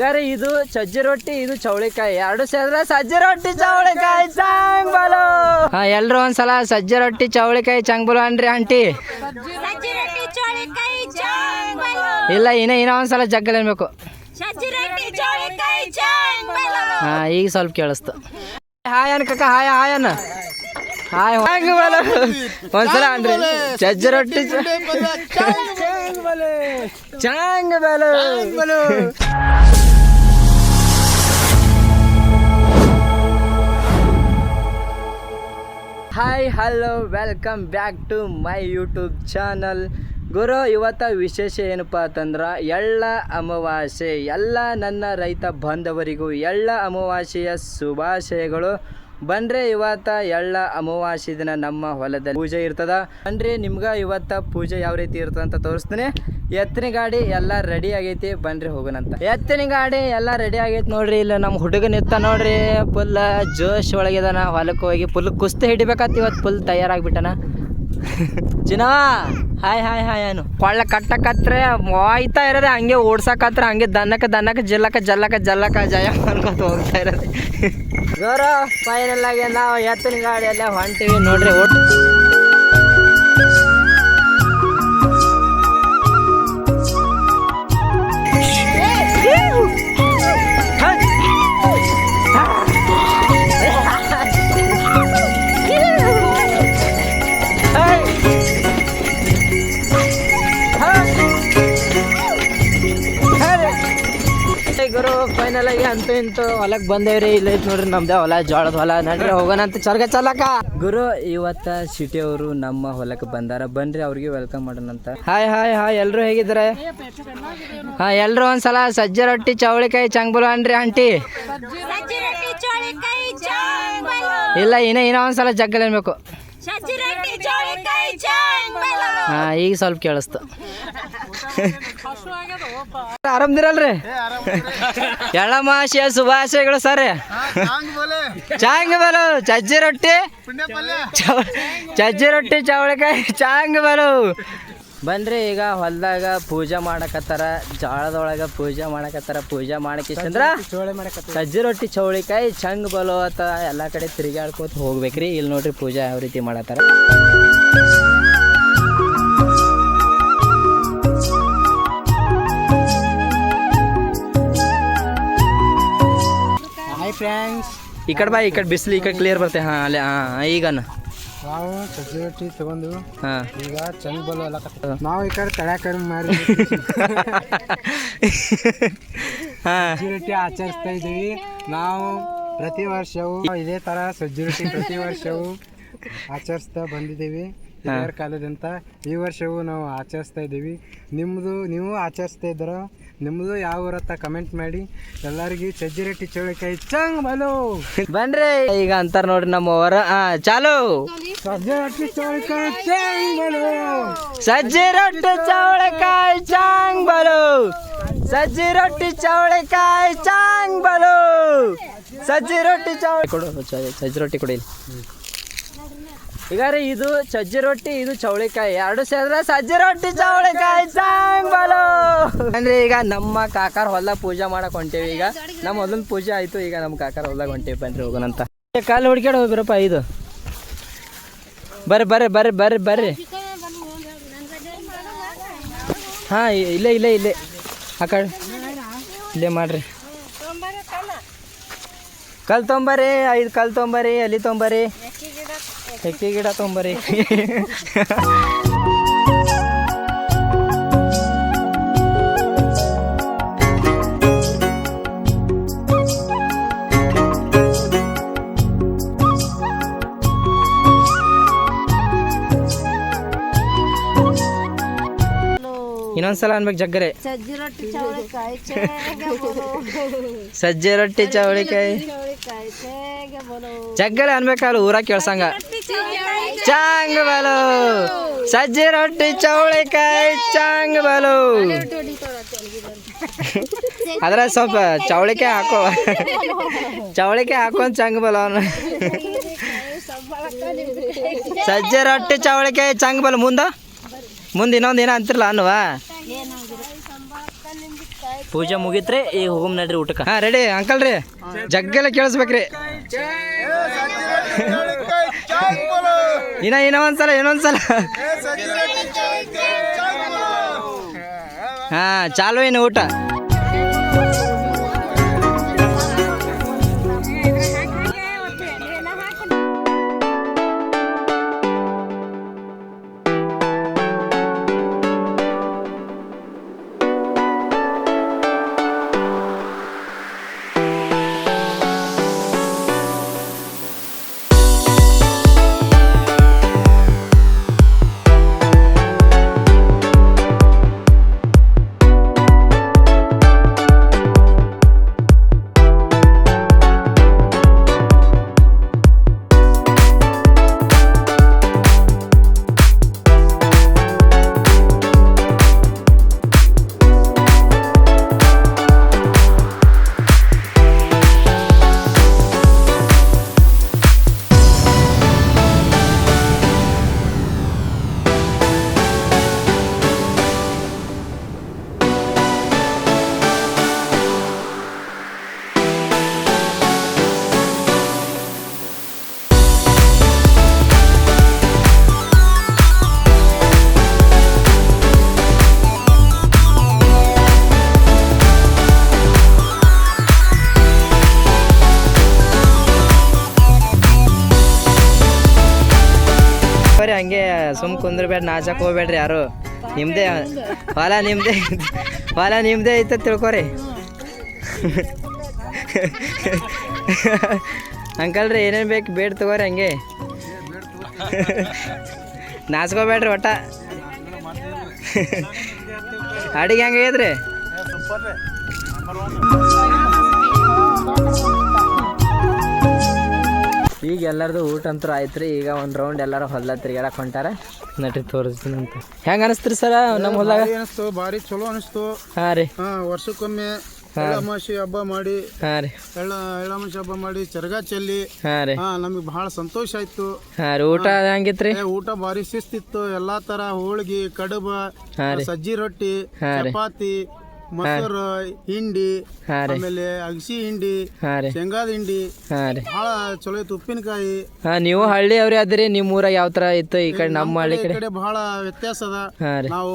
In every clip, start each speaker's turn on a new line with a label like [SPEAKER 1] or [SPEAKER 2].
[SPEAKER 1] ಯಾರು ಇದು ಸಜ್ಜಿ ರೊಟ್ಟಿ ಇದು ಚೌಳಿಕಾಯಿ ಎರಡು ಸೇರಿದ್ರೆ ಸಜ್ಜಿ ರೊಟ್ಟಿ ಚೌಳಿಕಾಯಿ ಚಾಂಗ್ ಬಲು. ಹಾ ಎಲ್ರು ಒಂದ್ಸಲ ಸಜ್ಜಿ ರೊಟ್ಟಿ ಚೌಳಿಕಾಯಿ ಚಾಂಗ್ ಬಲು ಅನ್ರಿ ಆಂಟಿ. ಇಲ್ಲ ಇನ್ನೂ ಒಂದ್ಸಲ ಜಗ್ಗಲ್ ಅನ್ಬೇಕು. ಹಾ ಈಗ ಸ್ವಲ್ಪ ಕೇಳಿಸ್ತು. ಹಾಯ್ ಅನ್ ಕಕ್ಕ ಹಾಯ್ ಹಾಯ್ ಅನ್ನ ಹಾಯ್ ಚಾಂಗ್ ಬಲು ಒಂದ್ಸಲ ಅನ್ರಿ ಸಜ್ಜಿ ರೊಟ್ಟಿ ಚಾಂಗ್ ಬಲು. Hi hello welcome back to my YouTube channel. ಗುರು ಇವತ್ತ ವಿಶೇಷ ಏನಪ್ಪ ಅಂತಂದ್ರೆ ಎಳ್ಳ ಅಮಾವಾಸ್ಯೆ. ಎಲ್ಲ ನನ್ನ ರೈತ ಬಾಂಧವರಿಗೂ ಎಳ್ಳ ಅಮಾವಾಸ್ಯೆಯ ಶುಭಾಶಯಗಳು. ಬನ್ರಿ ಇವತ್ತ ಎಳ್ಳ ಅಮಾವಾಸ್ಯೆ ದಿನ ನಮ್ಮ ಹೊಲದಲ್ಲಿ ಪೂಜೆ ಇರ್ತದ. ಬನ್ರಿ ನಿಮ್ಗೆ ಇವತ್ತ ಪೂಜೆ ಯಾವ ರೀತಿ ಇರ್ತದ ಅಂತ ತೋರಿಸ್ತೀನಿ. ಎತ್ತಿನ ಗಾಡಿ ಎಲ್ಲ ರೆಡಿ ಆಗೈತಿ, ಬನ್ರಿ ಹೋಗೋಣಂತ. ಎತ್ತಿನ ಗಾಡಿ ಎಲ್ಲ ರೆಡಿ ಆಗೈತಿ ನೋಡ್ರಿ. ಇಲ್ಲ ನಮ್ಮ ಹುಡುಗ ನಿಂತ ನೋಡ್ರಿ, ಫುಲ್ ಜೋಶ್ ಒಳಗಿದಾನ. ಹೊಲಕ್ಕೆ ಹೋಗಿ ಫುಲ್ ಕುಸ್ತಿ ಹಿಡಿಬೇಕತ್ತ ಇವತ್ತು. ಫುಲ್ ತಯಾರಾಗ್ಬಿಟ್ಟನ. ಚಿನ್ನ ಹಾಯ್ ಹಾಯ್ ಹಾಯ್ ಅನು ಕೊಳ್ಳ ಕಟ್ಟಕತ್ರೆ ವಾಯ್ತಾ ಇರೋದೆ, ಹಂಗೆ ಓಡ್ಸಕತ್ರ ಹಂಗೆ ದನ್ನಕ್ಕೆ ಜಲ್ಲಕ ಜಯ ಅನ್ಕೊತ ಹೋಗ್ತಾ ಇರೋದೆ. ಗೌರ ಫೈನಲ್ ಆಗಿ ನಾವು ಎತ್ತಿನ ಗಾಡಿಯಲ್ಲೇ ಹೊಂಟಿವಿ ನೋಡ್ರಿ. ಗುರು ಫೈನಲ್ ಆಗಿ ಅಂತೂ ಇಂತೂ ಹೊಲಕ್ಕೆ ಬಂದೇವ್ರಿ. ಇಲ್ಲ ಐತ್ ನೋಡ್ರಿ ನಮ್ದೇ ಹೊಲ, ಜೋಳದ ಹೊಲ. ನಡ್ರಿ ಹೋಗೋಣ ಅಂತ ಚರ್ಗ ಚಲಕ. ಗುರು ಇವತ್ತ ಸಿಟಿ ಅವರು ನಮ್ಮ ಹೊಲಕ್ಕೆ ಬಂದಾರ, ಬನ್ರಿ ಅವ್ರಿಗೆ ವೆಲ್ಕಮ್ ಮಾಡೋಣಂತ. ಹಾಯ್ ಹಾಯ್ ಹಾಯ್ ಎಲ್ರು ಹೇಗಿದ್ದಾರೆ? ಹಾ ಎಲ್ರು ಒಂದ್ಸಲ ಸಜ್ಜಿ ರೊಟ್ಟಿ ಚೌಳಿಕಾಯಿ ಚಾಂಗ್ ಬಲು ಅನ್ರಿ ಆಂಟಿ. ಇಲ್ಲ ಇನ್ನೂ ಒಂದ್ಸಲ ಜಗ್ಗಲ್ ಅನ್ಬೇಕು. ಹಾ ಈಗ ಸ್ವಲ್ಪ ಕೇಳಿಸ್ತು. ಆರಾಮದಿರಲ್ರಿ? ಎಳ್ಳಮಾವಾಸ್ಯೆಯ ಶುಭಾಶಯಗಳು ಸರ್. ಚಾಂಗ್ ಬಲು ಸಜ್ಜಿ ರೊಟ್ಟಿ ಚೌಳಿಕಾಯಿ ಚಾಂಗ್ ಬಲು. ಬನ್ರಿ ಈಗ ಹೊಲ್ದಾಗ ಪೂಜೆ ಮಾಡಕತ್ತಾರ, ಜೋಳದೊಳಗ ಪೂಜೆ ಮಾಡಕತ್ತಾರ. ಪೂಜೆ ಮಾಡಕ್ಕಿಷ್ಟಂದ್ರ ಸಜ್ಜಿ ರೊಟ್ಟಿ ಚೌಳಿಕಾಯಿ ಚಂಗ್ ಬಲು ಅಂತ ಎಲ್ಲ ಕಡೆ ತಿರುಗಾಡ್ಕೋತ ಹೋಗ್ಬೇಕ್ರಿ. ಇಲ್ಲಿ ನೋಡ್ರಿ ಪೂಜೆ ಯಾವ ರೀತಿ ಮಾಡತ್ತಾರ. ಹಾಯ್ ಫ್ರೆಂಡ್ಸ್, ಈ ಕಡೆ ಬಾ, ಈ ಕಡೆ ಬಿಸಿಲು ಈ ಕಡೆ ಕ್ಲಿಯರ್ ಬರ್ತೇವೆ. ಹಾಂ ಅಲ್ಲೇ ಹಾಂ ಈಗ
[SPEAKER 2] ನಾವು ಸಜ್ಜಿ ರೊಟ್ಟಿ ತಗೊಂಡು
[SPEAKER 1] ಹಾಂ
[SPEAKER 2] ಈಗ ಚಂಗ್ ಬಲು ಎಲ್ಲ ನಾವು ಈ ಕಡೆ ತಳ್ಯಾಕ ಮಾಡಿ ಸಜ್ಜಿ ರೊಟ್ಟಿ ಆಚರಿಸ್ತಾ ಇದ್ದೀವಿ. ನಾವು ಪ್ರತಿ ವರ್ಷವೂ ಇದೇ ಥರ ಸಜ್ಜಿ ರೊಟ್ಟಿ ಪ್ರತಿ ವರ್ಷವೂ ಆಚರಿಸ್ತಾ ಬಂದಿದ್ದೀವಿ ಹಿರಿಯರ ಕಾಲದಂತ. ಈ ವರ್ಷವೂ ನಾವು ಆಚರಿಸ್ತಾ ಇದ್ದೀವಿ. ನೀವು ಆಚರಿಸ್ತಾ ಇದ್ದೀರ, ನಿಮ್ಮದು ಯಾವ ಊರತ್ತ ಕಮೆಂಟ್ ಮಾಡಿ. ಎಲ್ಲರಿಗೂ ಸಜ್ಜಿ ರೊಟ್ಟಿ ಚೌಳಿಕಾಯಿ ಚಂಗ್ ಬಲು.
[SPEAKER 1] ಬನ್ರಿ ಈಗ ಅಂತಾರ ನೋಡ್ರಿ ನಮ್ಮ ಅವರ. ಚಾಲು
[SPEAKER 2] ಸಜ್ಜಿ ರೊಟ್ಟಿ ಚೌಳಿಕಾಯಿ ಚಂಗ್ ಬಲು,
[SPEAKER 1] ಸಜ್ಜಿ ರೊಟ್ಟಿ ಚೌಳಿಕಾಯಿ ಚಾಂಗ್ ಬಲು, ಸಜ್ಜಿ ರೊಟ್ಟಿ ಚೌಳಿಕಾಯಿ ಚಾಂಗ್ ಬಲು, ಸಜ್ಜಿ ರೊಟ್ಟಿ ಕೊಡು, ಸಜ್ಜಿ ರೊಟ್ಟಿ ಕೊಡಿ. ಈಗ ರೀ ಇದು ಸಜ್ಜಿ ರೊಟ್ಟಿ ಇದು ಚೌಳಿಕಾಯಿ ಎರಡು ಸೇರಿದ್ರೆ ಸಜ್ಜಿ ರೊಟ್ಟಿ ಚೌಳಿಕಾಯಿ ಚಾಂಗ್ ಬಲು. ಅಂದ್ರೆ ಈಗ ನಮ್ಮ ಕಾಕಾರ ಹೊಲ ಪೂಜೆ ಮಾಡಕ್ ಹೊಂಟೇವಿ. ಈಗ ನಮ್ಮ ಹೊಲದ ಪೂಜೆ ಆಯ್ತು, ಈಗ ನಮ್ಮ ಕಾಕಾರ ಹೊಲ್ದಾಗ ಹೊಂಟೇವಿ. ಬನ್ರಿ ಹೋಗೋಣಂತ. ಕಾಲು ಹುಡ್ಕ್ಯಾಡ ಹೋಗ್ಬಿರಪ್ಪ. ಇದು ಬರ್ರಿ. ಹಾ ಇಲ್ಲೇ ಆ ಕಡೆ ಇಲ್ಲೇ ಮಾಡ್ರಿ. ಕಲ್ ತೊಂಬರಿ, 5 ಕಲ್ ತೊಂಬರಿ, ಎಲ್ಲಿ ತೊಂಬರಿ, ಎಕ್ಕಿ ಗಿಡ ತೊಂಬರಿ. ಇನ್ನೊಂದ್ಸಲ ಅನ್ಬೇಕು ಜಗ್ಗರೆ. ಸಜ್ಜಿ ರೊಟ್ಟಿ ಚೌಳಿಕಾಯಿ ಜಗ್ಗರೆ ಅನ್ಬೇಕಲ್ಲ, ಊರಾಗ ಕೇಳ್ಸಂಗ. ಚಾಂಗ್ ಬಲು ಸಜ್ಜಿ ರೊಟ್ಟಿ ಚೌಳಿಕಾಯಿ ಚಾಂಗ್ ಬಲು. ಅದ್ರ ಸ್ವಲ್ಪ ಚೌಳಿಕಾಯಿ ಹಾಕೊಂಡ್ ಚಂಗ್ ಬಲು ಅವನು. ಸಜ್ಜಿ ರೊಟ್ಟಿ ಚೌಳಿಕಾಯಿ ಚಂಗ್ ಬಲು. ಮುಂದೆ ಇನ್ನೊಂದು ಏನೋ ಅಂತಿರಲ್ಲ ಅನ್ನುವ. ಪೂಜೆ ಮುಗಿತ್ರಿ ಈಗ ಹೋಗಮ್ ನಡ್ರಿ ಊಟಕ್ಕೆ. ಹಾಂ ರೆಡಿ ಅಂಕಲ್ ರೀ, ಜಗ್ಗೆಲ್ಲ ಕೇಳಿಸ್ಬೇಕ್ರಿ. ಇನ್ನೊಂದ್ಸಲ ಹಾಂ ಚಾಲು ಏನು ಊಟ. ಹಂಗೆ ಸುಮ್ ಕುಂದ್ರಬೇಡ, ನಾಚಕ್ ಹೋಗ್ಬೇಡ್ರಿ ಯಾರು. ನಿಮ್ದೇ ಹೊಲ ನಿಮ್ದೇ ಐತ ತಿಳ್ಕೊರಿ. ಅಂಕಲ್ ರೀ ಏನೇನು ಬೇಕು ಬೇಡ ತಗೋರಿ, ಹಂಗೆ ನಾಚ್ಕೋಬೇಡ್ರಿ ಒಟ್ಟ. ಅಡಿಗೆ ಹೆಂಗೆ ಆಗೈತ್ರಿ? ಈಗ ಎಲ್ಲರದು ಊಟ ಅಂತೂ ಆಯ್ತು ರೀ. ಈಗ ಒಂದು ರೌಂಡ್ ಎಲ್ಲರೂ ಹೊಲ ತಿರ್ಗಾಡಕ್ಕೆ ಹೊಂಟಾರ. ನಟ್ರಿ ತೋರಿಸ್ತೀನಿ ಅಂತ. ಹೆಂಗೆ ಅನಿಸ್ತ್ರಿ ಸರ ನಮ್ಮ ಹೊಲ್ದಾಗ?
[SPEAKER 2] ಅನಿಸ್ತು, ಭಾರಿ ಚಲೋ ಅನಿಸ್ತು.
[SPEAKER 1] ಹಾಂ ರೀ,
[SPEAKER 2] ವರ್ಷಕ್ಕೊಮ್ಮೆ ಎಳ್ಳಮಾಸಿ ಹಬ್ಬ ಮಾಡಿ,
[SPEAKER 1] ಹಾಂ ರೀ,
[SPEAKER 2] ಎಳ್ಳಮಾಸಿ ಹಬ್ಬ ಮಾಡಿ ಚರಗ ಚೆಲ್ಲಿ,
[SPEAKER 1] ಹಾಂ ರೀ,
[SPEAKER 2] ನಮಗೆ ಬಹಳ ಸಂತೋಷ ಆಯ್ತು.
[SPEAKER 1] ಹಾಂ ರೀ. ಊಟ ಹೆಂಗಿತ್ರಿ?
[SPEAKER 2] ಊಟ ಭಾರಿ ಶಿಸ್ತಿತ್ತು. ಎಲ್ಲಾ ತರ ಹೋಳಿಗೆ, ಕಡುಬ, ಸಜ್ಜಿ ರೊಟ್ಟಿ, ಚಪಾತಿ, ಮೊಸರು, ಹಿಂಡಿ, ಆಮೇಲೆ ಅಗಸಿ ಹಿಂಡಿ, ಶೇಂಗಾದ ಹಿಂಡಿ, ಬಹಳ ಚಲೋ ಇತ್ತು. ಉಪ್ಪಿನಕಾಯಿ.
[SPEAKER 1] ನೀವು ಹಳ್ಳಿ ಅವ್ರಿ ಅದ್ರಿ, ನಿಮ್ಮ ಊರಾಗ ಯಾವ ತರ ಇತ್ತು? ಈ ಕಡೆ ನಮ್ಮ ಹಳ್ಳಿ ಕಡೆ
[SPEAKER 2] ಬಹಳ ವ್ಯತ್ಯಾಸ ಅದ. ನಾವು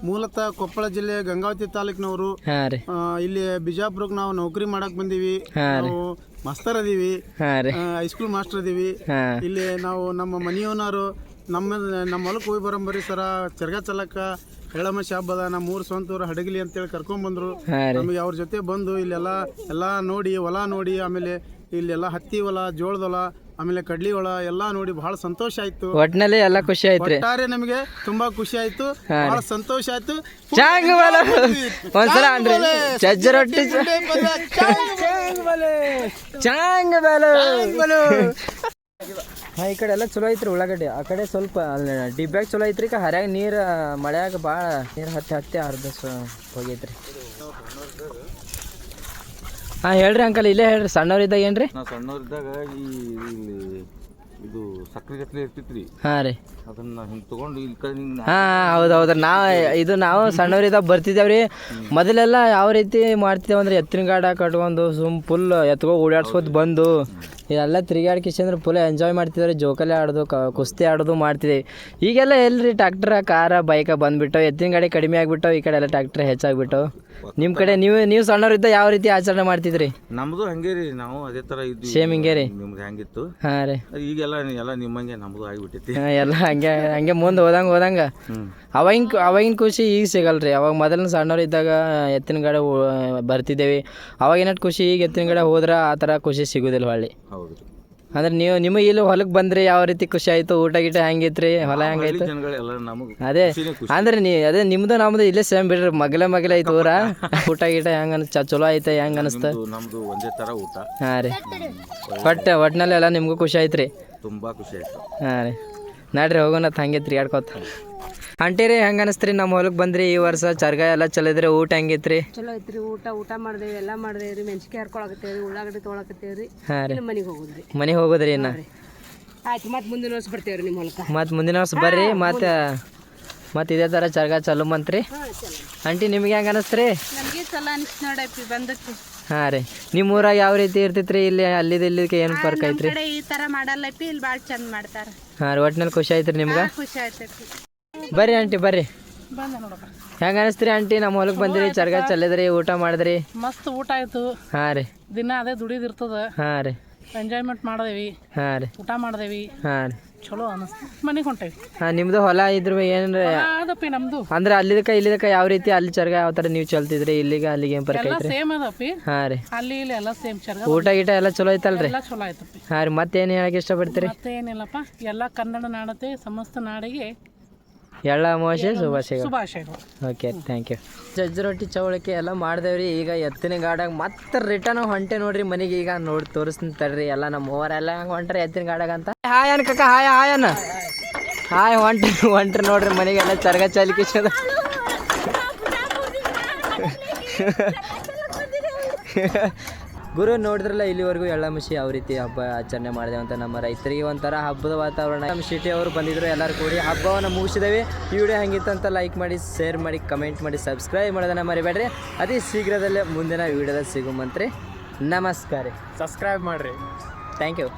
[SPEAKER 2] ಮೂಲತಃ ಕೊಪ್ಪಳ ಜಿಲ್ಲೆ ಗಂಗಾವತಿ ತಾಲೂಕಿನವರು. ಇಲ್ಲಿ ಬಿಜಾಪುರಕ್ಕೆ ನಾವು ನೌಕರಿ ಮಾಡಕ್ ಬಂದೀವಿ. ನಾವು ಮಾಸ್ತರ್ ಅದೀವಿ, ಹೈಸ್ಕೂಲ್ ಮಾಸ್ಟರ್ ಅದೀವಿ. ಇಲ್ಲಿ ನಾವು ನಮ್ಮ ಮನೆಯವನವರು ನಮ್ಮ ಹೊಲಕ್ಕೆ ಹೋಗಿ ಬರಂಬರಿ ಸರ ಚರ್ಗ ಚಲಕ್ಕ ಎಳ್ಳಮಾಸಿ ಹಬ್ಬದ ನಮ್ಮ ಊರು ಸ್ವಂತವ್ರು ಹಡಗಲಿ ಅಂತೇಳಿ ಕರ್ಕೊಂಡ್ ಬಂದ್ರು. ನಮಗೆ ಅವ್ರ ಜೊತೆ ಬಂದು ಇಲ್ಲೆಲ್ಲ ನೋಡಿ, ಹೊಲ ನೋಡಿ, ಆಮೇಲೆ ಇಲ್ಲೆಲ್ಲ ಹತ್ತಿ ಹೊಲ, ಜೋಳದ ಹೊಲ, ಆಮೇಲೆ ಕಡ್ಲಿ ಹೊಲ ಎಲ್ಲಾ ನೋಡಿ ಬಹಳ ಸಂತೋಷ ಆಯ್ತು.
[SPEAKER 1] ಒಟ್ನಲ್ಲಿ ಎಲ್ಲ ಖುಷಿ ಆಯ್ತು.
[SPEAKER 2] ಒಟ್ಟಾರೆ ನಮಗೆ ತುಂಬಾ ಖುಷಿ ಆಯ್ತು, ಬಹಳ ಸಂತೋಷ ಆಯ್ತು.
[SPEAKER 1] ಒಂದ್ಸಲ ಅನ್ರಿ ಸಜ್ಜಿ ರೊಟ್ಟಿ ಹಾಂ. ಈ ಕಡೆ ಎಲ್ಲ ಚಲೋ ಐತ್ರಿ ಉಳ್ಳಾಗಡ್ಡಿ. ಆ ಕಡೆ ಸ್ವಲ್ಪ ಅಲ್ಲಿ ಡಿಬ್ಯಾಗ ಚಲೋ ಐತ್ರಿ. ಹರ್ಯಾಗ ನೀರು ಮಳೆಯಾಗ ಭಾಳ ನೀರು ಹತ್ತಿ ಅರ್ಧ ಹೋಗೈತ್ರಿ. ಹಾಂ ಹೇಳ್ರಿ ಅಂಕಲ್, ಇಲ್ಲೇ ಹೇಳ್ರಿ. ಸಣ್ಣವ್ರಿದ್ದಾಗ ಏನ್ರಿ?
[SPEAKER 3] ಸಣ್ಣವ್ರಿದ್ದಾಗ ಇದು ಸಕ್ರೆ ಗಟ್ಲೆ ಇರ್ತಿತ್ರಿ.
[SPEAKER 1] ಹಾಂ ರೀ,
[SPEAKER 3] ಅದನ್ನ ಹಿಂಗೆ ತಗೊಂಡು ಇಲ್ಲಿ ಕಡೆ ಹಿಂಗೆ.
[SPEAKER 1] ಹಾಂ ಹೌದೌದ್ರಿ. ನಾವು ಸಣ್ಣವ್ರಿದ್ದಾಗ ಬರ್ತಿದ್ದೇವ್ರಿ. ಮೊದಲೆಲ್ಲ ಯಾವ ರೀತಿ ಮಾಡ್ತಿದ್ದೇವೆ ಅಂದ್ರೆ ಎತ್ತಿನ ಗಾಡ ಕಟ್ಕೊಂಡು ಫುಲ್ ಎತ್ಕೋ ಓಡಾಡ್ಸ್ಕೊತ ಬಂದು ಇದೆಲ್ಲ ತಿರುಗಾಡ್ಕಿಸಂದ್ರೆ ಫುಲ್ ಎಂಜಾಯ್ ಮಾಡ್ತಿದ್ರಿ. ಜೋಕಾಲಿ ಆಡೋದು, ಕುಸ್ತಿ ಆಡೋದು ಮಾಡ್ತಿದ್ದೀವಿ. ಈಗೆಲ್ಲ ಎಲ್ರಿ ಟ್ಯಾಕ್ಟ್ರ, ಕಾರ, ಬೈಕ ಬಂದ್ಬಿಟ್ಟು, ಎತ್ತಿನ ಗಾಡಿ ಕಡಿಮೆ ಆಗಿಬಿಟ್ಟು, ಈ ಕಡೆ ಎಲ್ಲ ಟ್ಯಾಕ್ಟ್ರ್ ಹೆಚ್ಚಾಗ್ಬಿಟ್ಟು. ನಿಮ್ಮ ಕಡೆ ನೀವು ಸಣ್ಣವ್ರಿದ್ದ ಯಾವ ರೀತಿ ಆಚರಣೆ ಮಾಡ್ತಿದ್ರಿ?
[SPEAKER 3] ನಮ್ದು ಹಂಗೆ ರೀ, ನಾವು ಅದೇ ಥರ ಇದ್ವಿ.
[SPEAKER 1] ಸೇಮ್ ಹಿಂಗೆ ರೀ.
[SPEAKER 3] ನಿಮ್ದು ಹೆಂಗಿತ್ತು?
[SPEAKER 1] ಹಾಂ ರೀ.
[SPEAKER 3] ಈಗೆಲ್ಲ ನಿಮ್ಮಂಗೆ ನಮ್ದು ಆಗಿಬಿಟ್ಟೈತಿ.
[SPEAKER 1] ಎಲ್ಲ ಹಂಗೆ ಮುಂದೆ ಹೋದಂಗೆ ಅವಾಗಿನ ಖುಷಿ ಈಗ ಸಿಗಲ್ರಿ. ಅವಾಗ ಮೊದಲಿನ ಸಣ್ಣವ್ರು ಇದ್ದಾಗ ಎತ್ತಿನ ಗಾಡಿ ಬರ್ತಿದ್ದೇವೆ, ಅವಾಗಿನ ಖುಷಿ. ಈಗ ಎತ್ತಿನ ಗಾಡಿ ಹೋದ್ರೆ ಆ ಥರ ಖುಷಿ ಸಿಗೋದಿಲ್ಲ ಹೊಳ್ಳಿ.
[SPEAKER 3] ಹೌದು.
[SPEAKER 1] ಅಂದ್ರೆ ನಿಮಗೆ ಇಲ್ಲಿ ಹೊಲಕ್ಕೆ ಬಂದ್ರಿ ಯಾವ ರೀತಿ ಖುಷಿ ಆಯ್ತು? ಊಟ ಗೀಟ ಹೆಂಗಿತ್ರಿ? ಹೊಲ ಹೆಂಗಾಯ್ತು? ಅದೇ ಅಂದ್ರೆ ಅದೇ ನಿಮ್ದು ನಮ್ದು ಇಲ್ಲೇ ಸೇಮ್ ಬಿಡ್ರಿ, ಮಗಲ ಐತು ಊರ. ಊಟ ಗೀಟ ಹೆಂಗ ಚಲೋ ಐತೆ? ಹೆಂಗ ಅನಿಸ್ತ?
[SPEAKER 3] ನಮ್ದು ಒಂದೇ ತರ ಊಟ.
[SPEAKER 1] ಹಾಂ ರೀ. ಒಟ್ಟಿನಲ್ಲಿ ಎಲ್ಲ ನಿಮ್ಗೂ ಖುಷಿ ಆಯ್ತ್ರಿ?
[SPEAKER 3] ತುಂಬಾ ಖುಷಿ ಆಯ್ತು.
[SPEAKER 1] ಹಾಂ ರೀ. ನಡ್ರಿ ಹೋಗೋಣ ಹಂಗೆ ತಿರ್ಗಾಡ್ಕೋತ. ಅಂಟೀರಿ ಹೆಂಗ ಅನಿಸ್ತ್ರಿ? ನಮ್ಮ ಹೊಲಕ್ಕೆ ಬಂದ್ರಿ ಈ ವರ್ಷ ಚರ್ಗ ಎಲ್ಲ ಚಲಿದ್ರಿ. ಊಟ ಹೆಂಗಿತ್ರಿ?
[SPEAKER 4] ಚಲೋ ಐತ್ರಿ. ಊಟ ಮಾಡ್ದೇವಿ, ಎಲ್ಲ ಮಾಡ್ದೇವ್ರಿ. ಮೆಣಸಿನ್ಕಾಯಿ ಹರ್ಕೊಳಕತ್ತೇವ್ರಿ, ಉಳ್ಳಾಗಡ್ಡಿ ತೊಗೊಳಕತ್ತೇವ್ರಿ.
[SPEAKER 1] ಹಾಂ ರೀ.
[SPEAKER 4] ಮನೆಗೆ
[SPEAKER 1] ಹೋಗೋದ್ರಿ ಇನ್ನ?
[SPEAKER 4] ಆಯ್ತು, ಮತ್ತೆ ಮುಂದಿನ ವರ್ಷ ಬರ್ತೇವ್ರಿ ನಿಮ್ಮ ಹೊಲಕ್ಕೆ.
[SPEAKER 1] ಮತ್ತೆ ಮುಂದಿನ ವರ್ಷ ಬರ್ರಿ. ಮತ್ತೆ ಮತ್ತು ಇದೇ ಥರ ಚರ್ಗ ಚಲೋ ಮಂತ್ರಿ ಆಂಟಿ ನಿಮ್ಗೆ ಹೆಂಗೆ ಅನಿಸ್ತ್ರಿ?
[SPEAKER 4] ನಮಗೆ ಚಲೋ ಅನಿಸ್ ನೋಡಪ್ಪಿ ಬಂದಕ್ಕೆ.
[SPEAKER 1] ಹಾಂ ರೀ ನಿಮ್ಮ ಊರಾಗ ಯಾವ ರೀತಿ ಇರ್ತೈತ್ರಿ ಇಲ್ಲಿ ಅಲ್ಲಿದ್ದು ಇಲ್ಲಿಗೆ ಏನು ಫರ್ಕ್ ಐತ್ರಿ?
[SPEAKER 4] ಕಡೆ ಈ ಥರ ಮಾಡಲ್ಲಪ್ಪಿ, ಇಲ್ಲಿ ಭಾಳ ಚಂದ ಮಾಡ್ತಾರೆ.
[SPEAKER 1] ಹಾಂ ರೀ ಒಟ್ಟಿನಲ್ಲಿ ಖುಷಿ ಆಯ್ತು ರೀ ನಿಮ್ಗೆ?
[SPEAKER 4] ಖುಷಿ ಆಯ್ತೈತಿ.
[SPEAKER 1] ಬರ್ರಿ ಆಂಟಿ ಬರ್ರಿ.
[SPEAKER 4] ಬಂದ ನೋಡಪ್ಪ.
[SPEAKER 1] ಹೆಂಗೆ ಅನಿಸ್ತ್ರಿ ಆಂಟಿ? ನಮ್ಮ ಹೊಲಕ್ಕೆ ಬಂದಿರಿ, ಚರ್ಗ ಚಲ್ಲಿದ್ರಿ, ಊಟ ಮಾಡಿದ್ರಿ?
[SPEAKER 4] ಮಸ್ತ್ ಊಟ ಆಯ್ತು.
[SPEAKER 1] ಹಾಂ ರೀ
[SPEAKER 4] ದಿನ ಅದೇ ದುಡಿದಿರ್ತದ.
[SPEAKER 1] ಹಾಂ ರೀ
[SPEAKER 4] ಎಂಜಾಯ್ಮೆಂಟ್ ಮಾಡಿದೇವಿ,
[SPEAKER 1] ಹಾಂ ರೀ
[SPEAKER 4] ಊಟ ಮಾಡಿದೇವಿ,
[SPEAKER 1] ಹಾಂ ರೀ
[SPEAKER 4] ಚಲೋ ಅನಿಸ್ತು. ಮನೆಗೆ ಹೊಂಟೇವಿ.
[SPEAKER 1] ಹಾಂ ನಿಮ್ಮದು ಹೊಲ ಇದ್ರ ಏನ್ರಿ
[SPEAKER 4] ಅದಪ್ಪಿ ನಮ್ದು
[SPEAKER 1] ಅಂದ್ರೆ ಅಲ್ಲಿದಕ್ಕೆ ಇಲ್ಲಿದಕ್ಕೆ ಯಾವ ರೀತಿ ಅಲ್ಲಿ ಚರ್ಗ ಯಾವ ಥರ ನೀವು ಚಲ್ತಿದ್ರಿ ಇಲ್ಲಿಗೆ ಅಲ್ಲಿಗೆ ಏನು ಫರ್ಕ್
[SPEAKER 4] ಎಲ್ಲ
[SPEAKER 1] ಐತ್ರಿ?
[SPEAKER 4] ಸೇಮ್ ಅದಪ್ಪಿ.
[SPEAKER 1] ಹಾಂ ರೀ
[SPEAKER 4] ಅಲ್ಲಿ ಇಲ್ಲಿ ಎಲ್ಲ ಸೇಮ್ ಚರ್ಗ.
[SPEAKER 1] ಊಟ ಗೀಟ ಎಲ್ಲ ಚಲೋ ಐತಲ್ರಿ?
[SPEAKER 4] ಎಲ್ಲ ಚಲೋ ಆಯ್ತಪ್ಪಿ.
[SPEAKER 1] ಹಾಂ ರೀ ಮತ್ತೇನು ಹೇಳಕ್ಕೆ ಇಷ್ಟಪಡ್ತೀರಿ?
[SPEAKER 4] ಮತ್ತೆ ಏನಿಲ್ಲಪ್ಪ, ಎಲ್ಲ ಕನ್ನಡ ನಾಡತೆ ಸಮಸ್ತ ನಾಡಿಗೆ
[SPEAKER 1] ಎಳ್ಳ ಅಮಾವಾಸ್ಯೆ ಶುಭಾಶಯಗಳು.
[SPEAKER 4] ಶುಭಾಶಯಗಳು.
[SPEAKER 1] Okay thank you. ಜಜ್ಜಿ ರೊಟ್ಟಿ ಚವಳಿಕೆ ಎಲ್ಲ ಮಾಡ್ದೇವ್ರಿ. ಈಗ ಎತ್ತಿನ ಗಾಡಾಗ ಮತ್ತೆ ರಿಟರ್ನ್ ಹೊಂಟೆ ನೋಡ್ರಿ ಮನೆಗೆ. ಈಗ ನೋಡಿ ತೋರಿಸ್ತೀನಿ ತಡ್ರಿ. ಎಲ್ಲ ನಮ್ಮ ಓವರೆಲ್ಲ ಹಂಗೆ ಹೊಂಟ್ರಿ ಎತ್ತಿನ ಗಾಡಾಗ ಅಂತ. ಹಾಯ್ ಅನ್ ಕಕ್ಕ, ಹಾಯ್ ಹಾಯ್ ಅನ್ನ. ಹಾಯ್ ಹೊಂಟ್ರಿ ನೋಡ್ರಿ ಮನೆಗೆಲ್ಲ ಚರ್ಗ ಚಾಲಿಕೆ ಗುರು ನೋಡಿದ್ರಲ್ಲ ಇಲ್ಲಿವರೆಗೂ ಎಳ್ಳಮಶಿ ಯಾವ ರೀತಿ ಹಬ್ಬ ಆಚರಣೆ ಮಾಡಿದೆ ಅಂತ. ನಮ್ಮ ರೈತರಿಗೆ ಒಂಥರ ಹಬ್ಬದ ವಾತಾವರಣ. ನಮ್ಮ ಸಿಟಿ ಅವರು ಬಂದಿದ್ರು, ಎಲ್ಲರೂ ಕೂಡಿ ಹಬ್ಬವನ್ನು ಮುಗಿಸಿದ್ದೇವೆ. ಈ ವಿಡಿಯೋ ಹೆಂಗಿತ್ತು ಅಂತ ಲೈಕ್ ಮಾಡಿ, ಶೇರ್ ಮಾಡಿ, ಕಮೆಂಟ್ ಮಾಡಿ, ಸಬ್ಸ್ಕ್ರೈಬ್ ಮಾಡೋದನ್ನ ಮರಿಬೇಡ್ರಿ. ಅತಿ ಶೀಘ್ರದಲ್ಲೇ ಮುಂದಿನ ವಿಡಿಯೋದಲ್ಲಿ ಸಿಗುಮಂತ್ರಿ. ನಮಸ್ಕಾರ.
[SPEAKER 2] ಸಬ್ಸ್ಕ್ರೈಬ್ ಮಾಡಿರಿ.
[SPEAKER 1] Thank you.